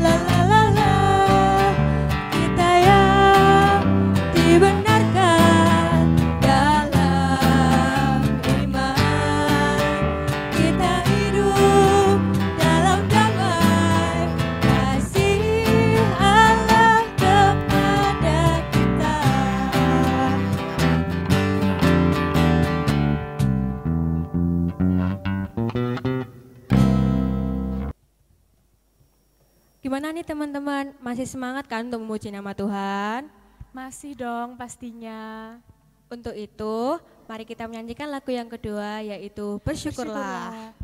la la la la. Kita yang dibenarkan dalam iman, kita hidup dalam damai kasih Allah kepada kita. Gimana nih teman-teman, masih semangat kan untuk memuji nama Tuhan? Masih dong pastinya. Untuk itu, mari kita menyanyikan lagu yang kedua, yaitu Bersyukurlah.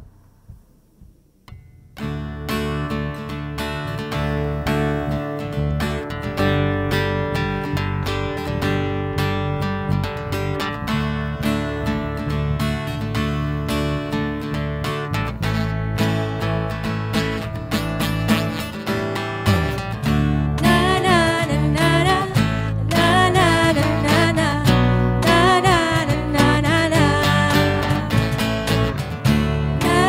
Na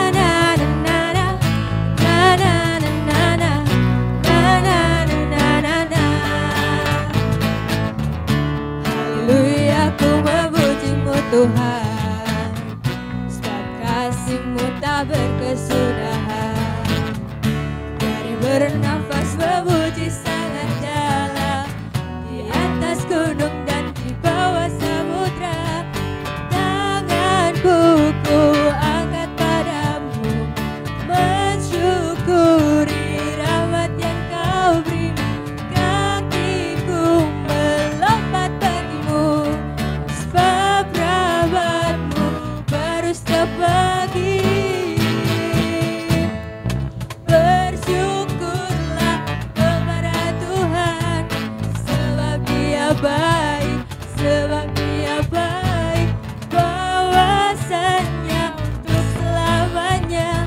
Dia baik, sebab Dia baik, bahwasanya untuk selamanya.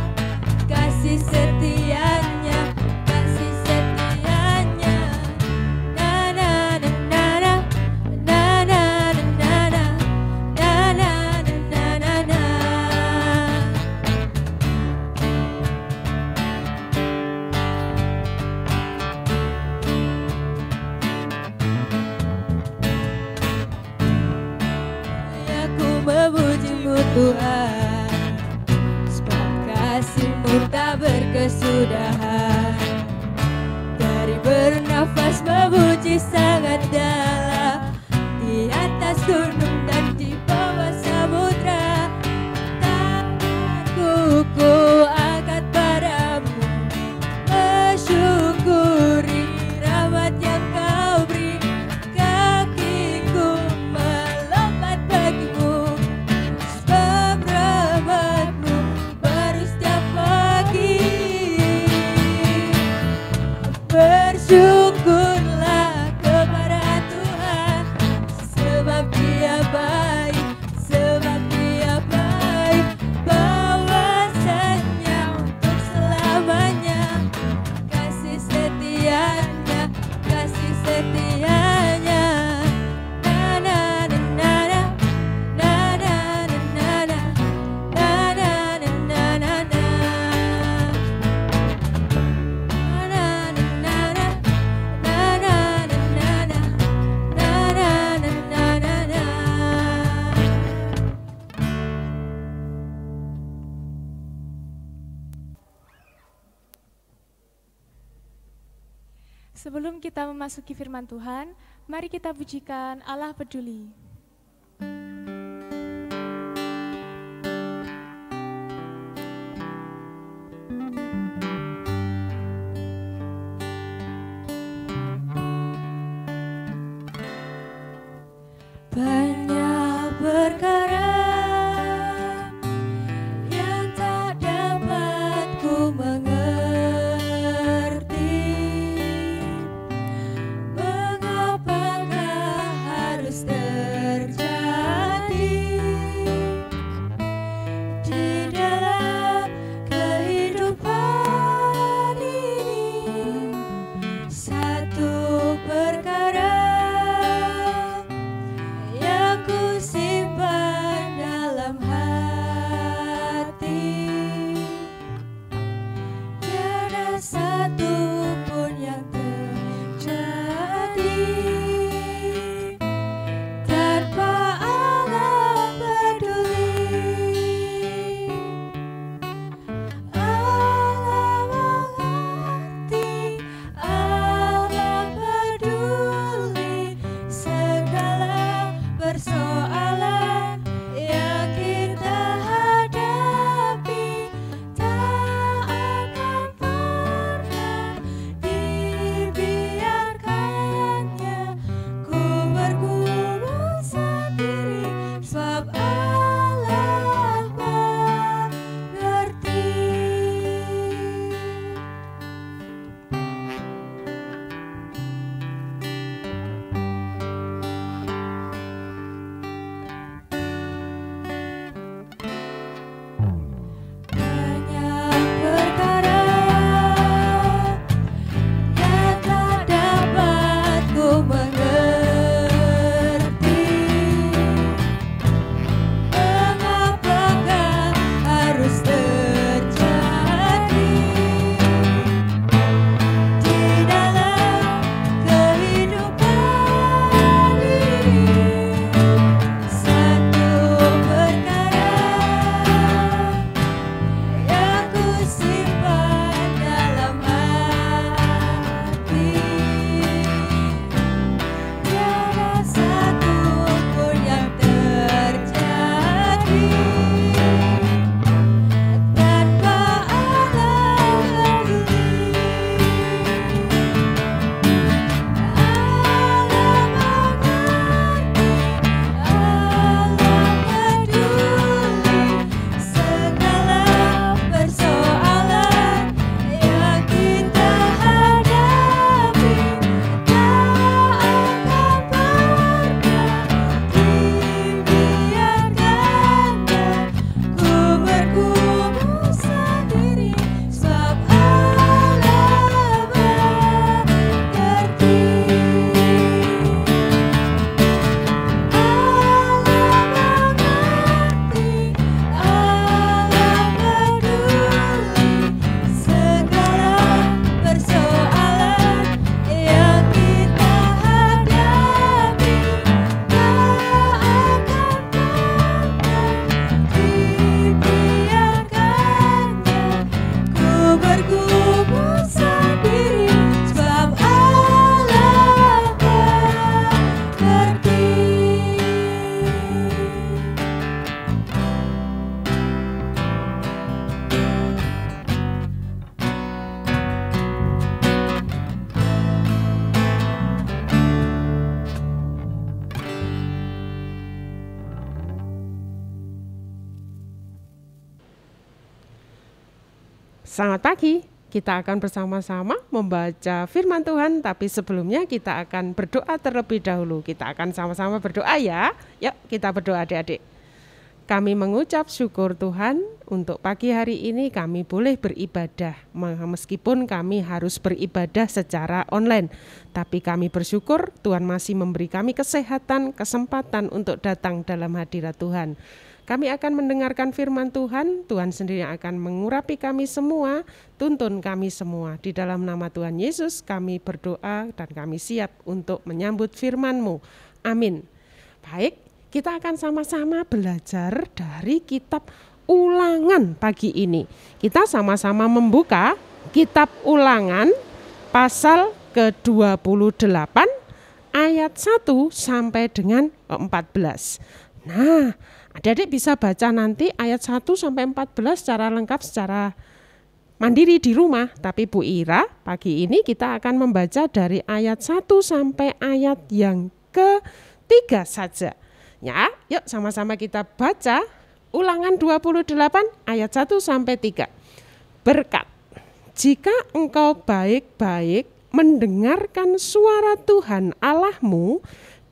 Kasih setianya, kasih setianya. Na na na na na, na na na na na, na na na na na. Aku memuji-Mu Tuhan, sebab kasih-Mu tak berkesudahan. Dari bernafas memuji sangat dalam, di atas gunung dan di bawah samudra. Tanganku ku angkat padamu, bersyukuri rahmat yang Kau beri. Kakiku melompat bagimu, sebab rahmat-Mu baru setiap pagi. Bersyukurlah kepada Tuhan, sebab Dia baik, sebab Dia baik, bahwasanya untuk selamanya. Kasih setianya, kasih setianya. Na na na na na, na na na na na, na na na na na na. Sebelum kita memasuki firman Tuhan, mari kita pujikan Allah Peduli. Banyak perkara yang tak dapat ku mengerti. Mengapakah harus terjadi? Selamat pagi, kita akan bersama-sama membaca firman Tuhan, tapi sebelumnya kita akan berdoa terlebih dahulu. Kita akan sama-sama berdoa ya. Yuk kita berdoa adik-adik. Kami mengucap syukur Tuhan untuk pagi hari ini kami boleh beribadah. Meskipun kami harus beribadah secara online, tapi kami bersyukur Tuhan masih memberi kami kesehatan, kesempatan untuk datang dalam hadirat Tuhan. Kami akan mendengarkan firman Tuhan, Tuhan sendiri akan mengurapi kami semua, tuntun kami semua. Di dalam nama Tuhan Yesus kami berdoa dan kami siap untuk menyambut firman-Mu. Amin. Baik. Kita akan sama-sama belajar dari kitab Ulangan pagi ini. Kita sama-sama membuka kitab Ulangan pasal ke-28 ayat 1 sampai dengan 14. Nah, adik-adik bisa baca nanti ayat 1 sampai 14 secara lengkap secara mandiri di rumah. Tapi Bu Ira, pagi ini kita akan membaca dari ayat 1 sampai ayat yang ke-3 saja. Ya, yuk sama-sama kita baca Ulangan 28 ayat 1 sampai 3. Berkat. Jika engkau baik-baik mendengarkan suara Tuhan Allahmu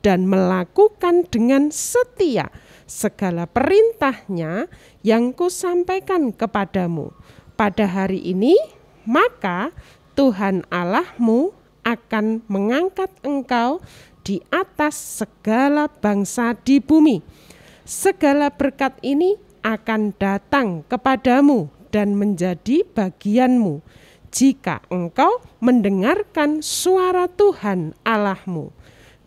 dan melakukan dengan setia segala perintahnya yang kusampaikan kepadamu pada hari ini, maka Tuhan Allahmu akan mengangkat engkau di atas segala bangsa di bumi. Segala berkat ini akan datang kepadamu dan menjadi bagianmu jika engkau mendengarkan suara Tuhan Allahmu.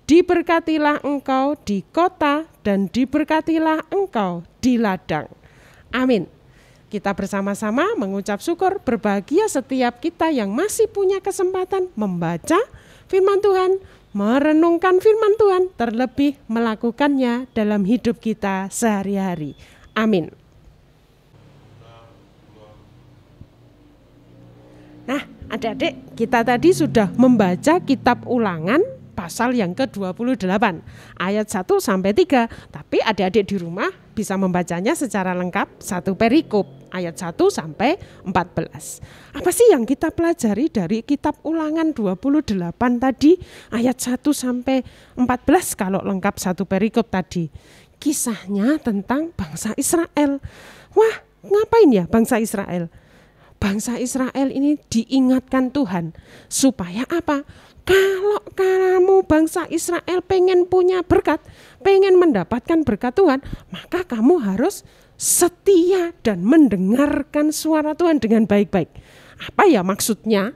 Diberkatilah engkau di kota dan diberkatilah engkau di ladang. Amin. Kita bersama-sama mengucap syukur, berbahagia setiap kita yang masih punya kesempatan membaca firman Tuhan, merenungkan firman Tuhan, terlebih melakukannya dalam hidup kita sehari-hari. Amin. Nah, adik-adik, kita tadi sudah membaca kitab Ulangan pasal yang ke-28 ayat 1 sampai 3. Tapi adik-adik di rumah bisa membacanya secara lengkap satu perikop ayat 1 sampai 14. Apa sih yang kita pelajari dari kitab Ulangan 28 tadi ayat 1 sampai 14 kalau lengkap satu perikop tadi? Kisahnya tentang bangsa Israel. Wah, ngapain ya bangsa Israel? Bangsa Israel ini diingatkan Tuhan supaya apa? Kalau kamu bangsa Israel pengen punya berkat, pengen mendapatkan berkat Tuhan, maka kamu harus setia dan mendengarkan suara Tuhan dengan baik-baik. Apa ya maksudnya?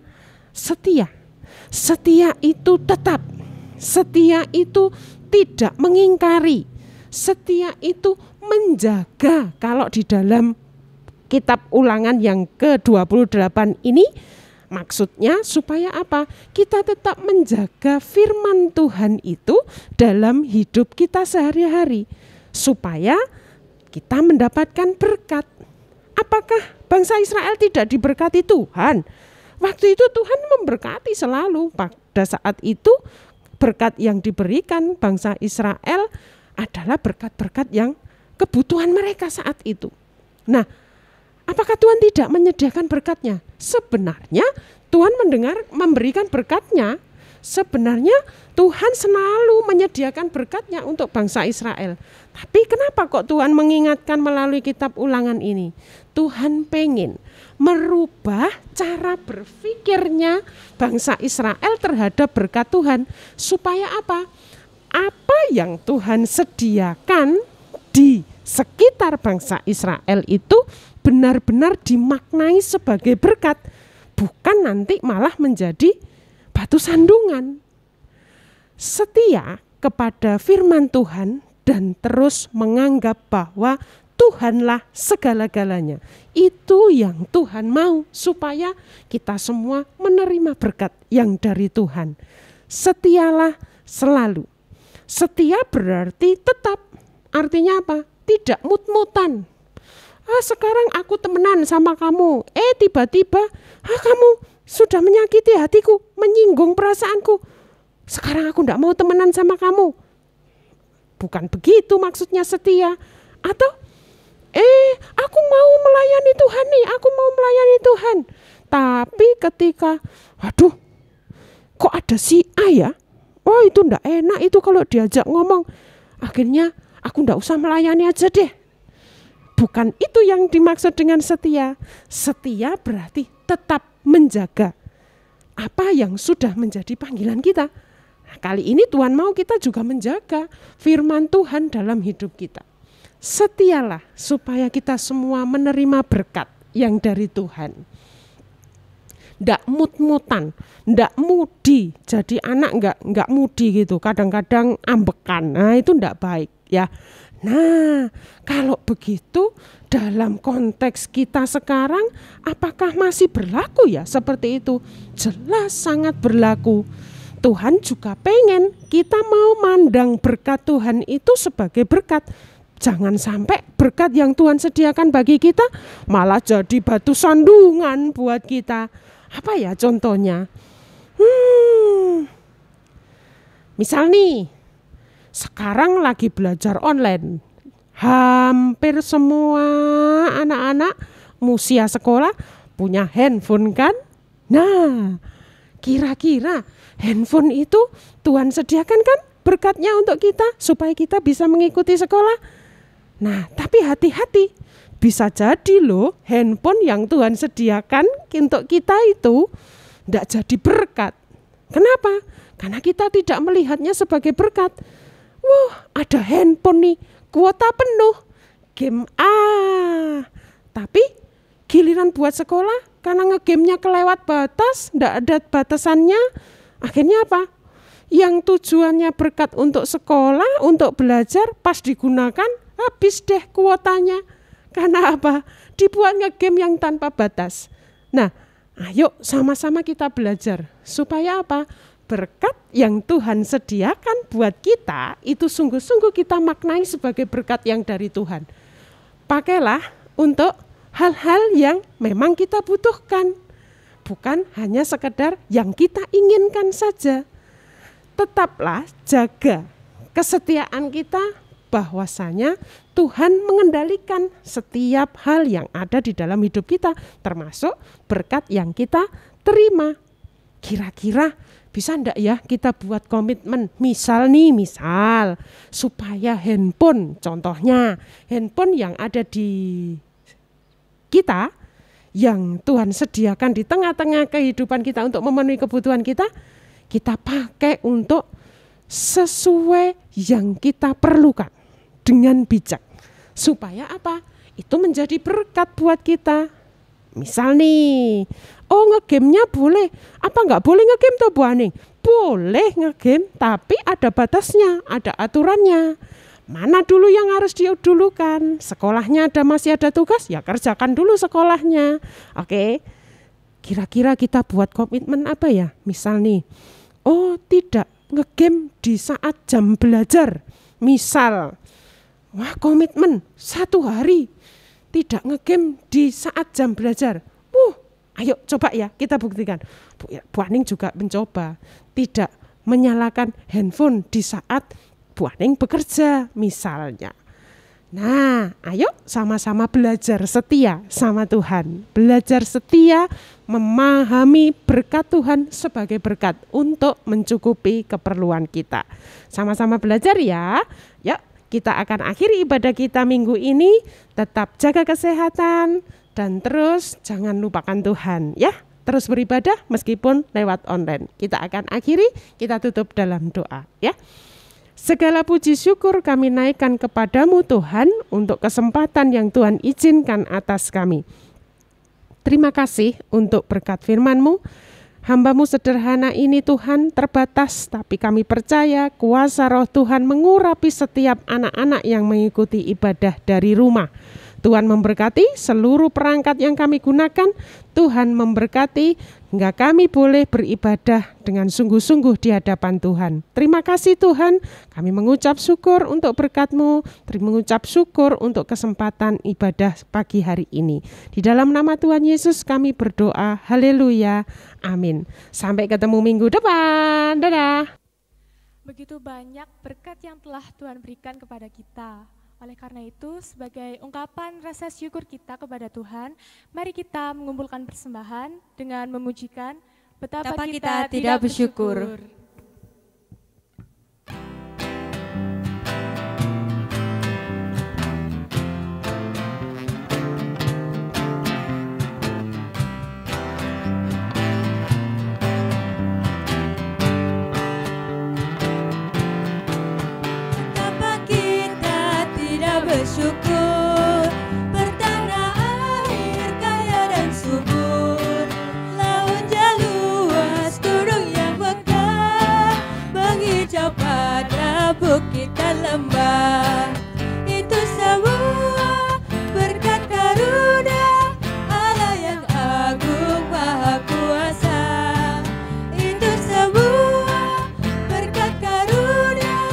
Setia. Setia itu tetap. Setia itu tidak mengingkari. Setia itu menjaga. Kalau di dalam kitab Ulangan yang ke-28 ini, maksudnya supaya apa? Kita tetap menjaga firman Tuhan itu dalam hidup kita sehari-hari. Supaya kita mendapatkan berkat. Apakah bangsa Israel tidak diberkati Tuhan? Waktu itu Tuhan memberkati selalu. Pada saat itu berkat yang diberikan bangsa Israel adalah berkat-berkat yang kebutuhan mereka saat itu. Nah, apakah Tuhan tidak menyediakan berkatnya? Sebenarnya Tuhan memberikan berkatnya. Sebenarnya Tuhan selalu menyediakan berkatnya untuk bangsa Israel. Tapi kenapa kok Tuhan mengingatkan melalui kitab Ulangan ini? Tuhan pengen merubah cara berpikirnya bangsa Israel terhadap berkat Tuhan. Supaya apa? Apa yang Tuhan sediakan di sekitar bangsa Israel itu benar-benar dimaknai sebagai berkat, bukan nanti malah menjadi batu sandungan. Setia kepada firman Tuhan dan terus menganggap bahwa Tuhanlah segala-galanya. Itu yang Tuhan mau supaya kita semua menerima berkat yang dari Tuhan. Setialah selalu. Setia berarti tetap. Artinya apa? Tidak mut-mutan. Sekarang aku temenan sama kamu. Tiba-tiba kamu sudah menyakiti hatiku, menyinggung perasaanku. Sekarang aku tidak mau temenan sama kamu. Bukan begitu maksudnya setia. Atau Aku mau melayani Tuhan nih, aku mau melayani Tuhan. Tapi ketika, waduh, kok ada si A ya? Oh itu ndak enak itu kalau diajak ngomong. Akhirnya aku ndak usah melayani aja deh. Bukan itu yang dimaksud dengan setia. Setia berarti tetap menjaga apa yang sudah menjadi panggilan kita. Nah, kali ini Tuhan mau kita juga menjaga firman Tuhan dalam hidup kita. Setialah supaya kita semua menerima berkat yang dari Tuhan. Ndak mut-mutan, ndak mudi. Jadi anak nggak mudi gitu, kadang-kadang ambekan. Nah itu ndak baik ya. Nah kalau begitu dalam konteks kita sekarang apakah masih berlaku ya seperti itu? Jelas sangat berlaku. Tuhan juga pengen kita mau mandang berkat Tuhan itu sebagai berkat. Jangan sampai berkat yang Tuhan sediakan bagi kita malah jadi batu sandungan buat kita. Apa ya contohnya? Misal nih, sekarang lagi belajar online. Hampir semua anak-anak usia sekolah punya handphone kan? Nah, kira-kira handphone itu Tuhan sediakan kan berkatnya untuk kita supaya kita bisa mengikuti sekolah. Nah, tapi hati-hati. Bisa jadi loh handphone yang Tuhan sediakan untuk kita itu tidak jadi berkat. Kenapa? Karena kita tidak melihatnya sebagai berkat. Wah, ada handphone nih, kuota penuh, game tapi giliran buat sekolah karena ngegamenya kelewat batas, tidak ada batasannya. Akhirnya apa? Yang tujuannya berkat untuk sekolah, untuk belajar, pas digunakan habis deh kuotanya. Karena apa? Dibuat ngegame yang tanpa batas. Nah, ayo sama-sama kita belajar. Supaya apa? Berkat yang Tuhan sediakan buat kita, itu sungguh-sungguh kita maknai sebagai berkat yang dari Tuhan. Pakailah untuk hal-hal yang memang kita butuhkan. Bukan hanya sekedar yang kita inginkan saja. Tetaplah jaga kesetiaan kita bahwasanya Tuhan mengendalikan setiap hal yang ada di dalam hidup kita, termasuk berkat yang kita terima. Kira-kira bisa enggak ya kita buat komitmen, misal supaya handphone, contohnya handphone yang ada di kita, yang Tuhan sediakan di tengah-tengah kehidupan kita untuk memenuhi kebutuhan kita, kita pakai untuk sesuai yang kita perlukan dengan bijak. Supaya apa? Itu menjadi berkat buat kita. Misal nih, ngegamenya boleh. Apa enggak boleh ngegame toh Bu Aning? Boleh ngegame, tapi ada batasnya, ada aturannya. Mana dulu yang harus didulukan? Sekolahnya masih ada tugas, ya kerjakan dulu sekolahnya. Oke. Kira-kira kita buat komitmen apa ya? Misal nih, tidak ngegame di saat jam belajar. Misal, komitmen 1 hari tidak ngegame di saat jam belajar. Ayo coba ya kita buktikan. Bu Aning juga mencoba tidak menyalakan handphone di saat Bu Aning bekerja misalnya. Nah, ayo sama-sama belajar setia sama Tuhan. Belajar setia memahami berkat Tuhan sebagai berkat untuk mencukupi keperluan kita. Sama-sama belajar ya. Yuk, kita akan akhiri ibadah kita minggu ini. Tetap jaga kesehatan dan terus jangan lupakan Tuhan ya. Terus beribadah meskipun lewat online. Kita akan akhiri, kita tutup dalam doa ya. Segala puji syukur kami naikkan kepadamu Tuhan untuk kesempatan yang Tuhan izinkan atas kami. Terima kasih untuk berkat firman-Mu. Hamba-Mu sederhana ini Tuhan terbatas, tapi kami percaya kuasa roh Tuhan mengurapi setiap anak-anak yang mengikuti ibadah dari rumah. Tuhan memberkati seluruh perangkat yang kami gunakan. Tuhan memberkati hingga kami boleh beribadah dengan sungguh-sungguh di hadapan Tuhan. Terima kasih Tuhan, kami mengucap syukur untuk berkat-Mu, mengucap syukur untuk kesempatan ibadah pagi hari ini. Di dalam nama Tuhan Yesus kami berdoa, haleluya, amin. Sampai ketemu minggu depan, dadah. Begitu banyak berkat yang telah Tuhan berikan kepada kita. Oleh karena itu, sebagai ungkapan rasa syukur kita kepada Tuhan, mari kita mengumpulkan persembahan dengan memujikan betapa kita tidak bersyukur. Bersyukur bertanah air kaya dan subur, lautnya luas, gunung yang megah, menghijau pada bukit dan lembah. Itu semua berkat karunia Allah yang agung maha kuasa. Itu semua berkat karunia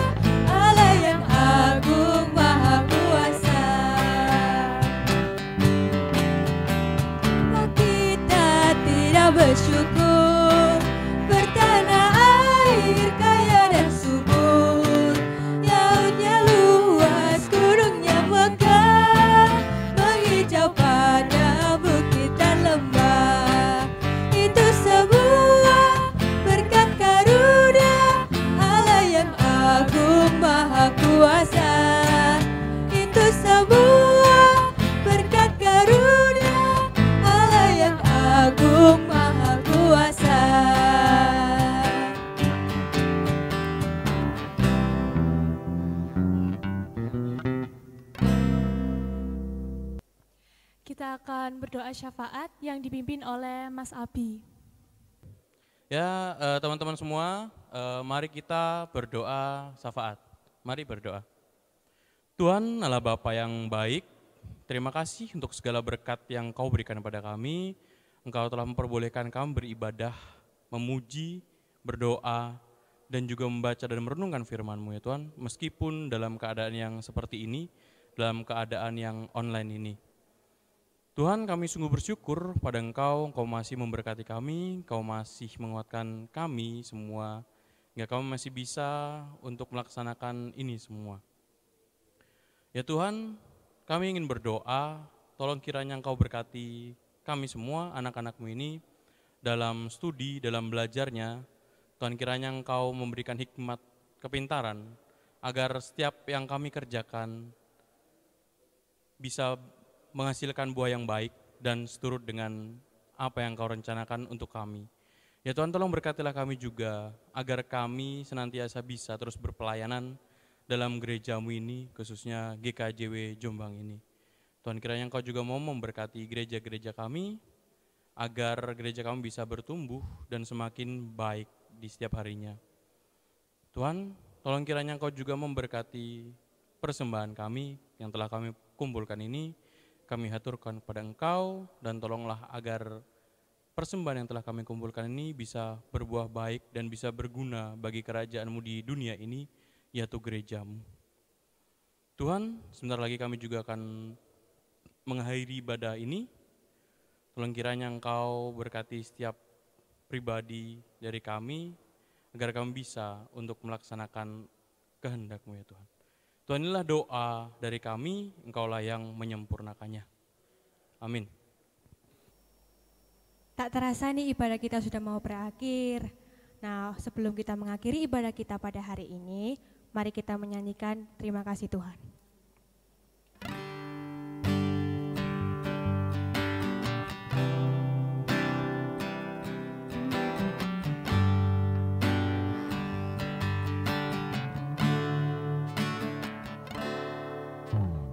Allah yang agung maha kuasa. Bersyukur bertanah air kaya dan subur, lautnya luas, gunungnya megah, menghijau pada bukit dan lembah. Itu semua berkat karunia Allah yang agung maha kuasa. Itu semua berkat karunia Allah yang agung maha kuasa. Kita akan berdoa syafaat yang dipimpin oleh Mas Abi. Ya, teman-teman semua, mari kita berdoa syafaat. Mari berdoa. Tuhan Allah Bapa yang baik, terima kasih untuk segala berkat yang Kau berikan kepada kami. Engkau telah memperbolehkan kami beribadah, memuji, berdoa, dan juga membaca dan merenungkan firman-Mu ya Tuhan. Meskipun dalam keadaan yang seperti ini, dalam keadaan yang online ini. Tuhan, kami sungguh bersyukur pada Engkau masih memberkati kami, Engkau masih menguatkan kami semua, hingga kami masih bisa untuk melaksanakan ini semua. Ya Tuhan, kami ingin berdoa, tolong kiranya Engkau berkati kami semua, anak-anak-Mu ini, dalam studi, dalam belajarnya. Tuhan, kiranya Engkau memberikan hikmat, kepintaran, agar setiap yang kami kerjakan bisa menghasilkan buah yang baik dan seturut dengan apa yang Kau rencanakan untuk kami. Ya Tuhan, tolong berkatilah kami juga, agar kami senantiasa bisa terus berpelayanan dalam gereja-Mu ini, khususnya GKJW Jombang ini. Tuhan, kiranya Engkau juga mau memberkati gereja-gereja kami, agar gereja kami bisa bertumbuh dan semakin baik di setiap harinya. Tuhan, tolong kiranya Engkau juga memberkati persembahan kami yang telah kami kumpulkan ini, kami haturkan kepada Engkau, dan tolonglah agar persembahan yang telah kami kumpulkan ini bisa berbuah baik dan bisa berguna bagi kerajaan-Mu di dunia ini, yaitu gereja-Mu. Tuhan, sebentar lagi kami juga akan mengakhiri ibadah ini. Tolong kiranya Engkau berkati setiap pribadi dari kami, agar kami bisa untuk melaksanakan kehendak-Mu ya Tuhan. Tuhan, inilah doa dari kami, Engkaulah yang menyempurnakannya. Amin. Tak terasa nih ibadah kita sudah mau berakhir. Nah, sebelum kita mengakhiri ibadah kita pada hari ini, mari kita menyanyikan Terima Kasih Tuhan.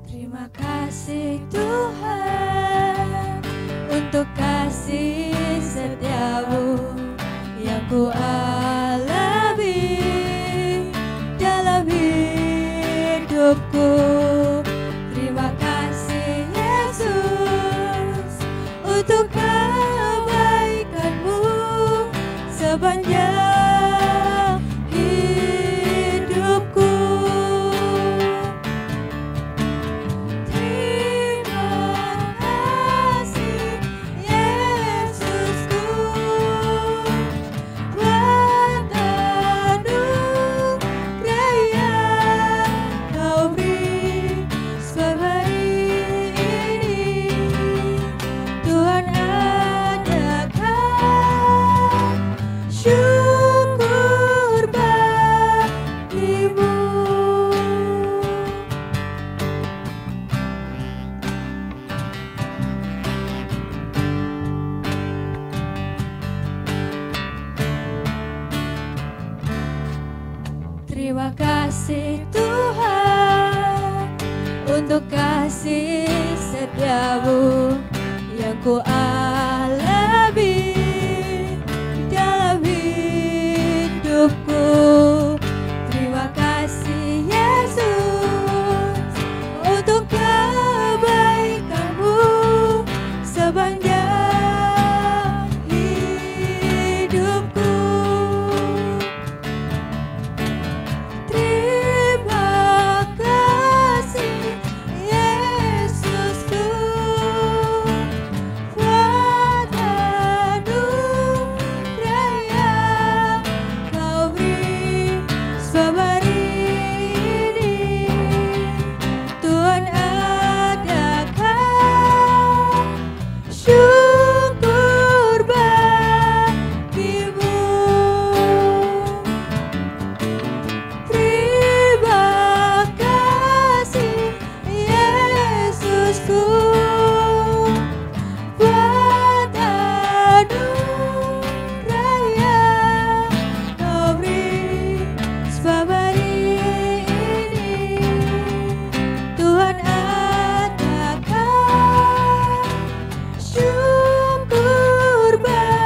Terima kasih Tuhan untuk kasih setiamu yang ku alami dalam hidupku. Terima kasih Yesus untuk kebaikan-Mu sepanjang hidupku. Kau beri Terima kasih Tuhan untuk kasih setiamu yang ku alami dalam hidupku. Terima kasih Yesus untuk kebaikanmu sepanjang hidupku. Terima kasih Yesusku buat anugerah yang Kau beri selama ini. Tuhan adakan syukur bagimu. Terima kasih Yesusku buat anugerah yang Kau beri selama ini. Tuhan adakan syukur bagimu.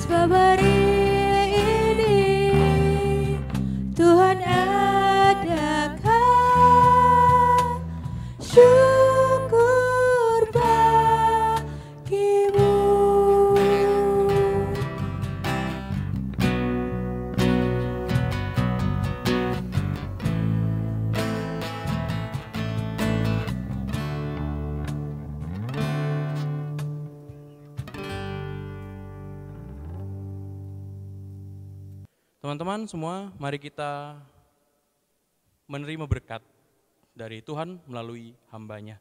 Sebab hari ini Tuhan adakan syukur bagimu. Teman-teman semua, mari kita menerima berkat dari Tuhan melalui hamba-Nya.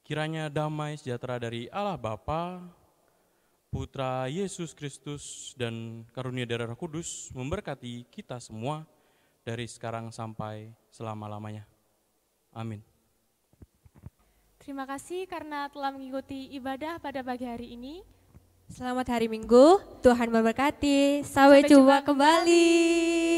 Kiranya damai sejahtera dari Allah Bapa, Putra Yesus Kristus, dan karunia dari Roh Kudus memberkati kita semua dari sekarang sampai selama-lamanya. Amin. Terima kasih karena telah mengikuti ibadah pada pagi hari ini. Selamat hari Minggu, Tuhan memberkati. Sampai jumpa kembali.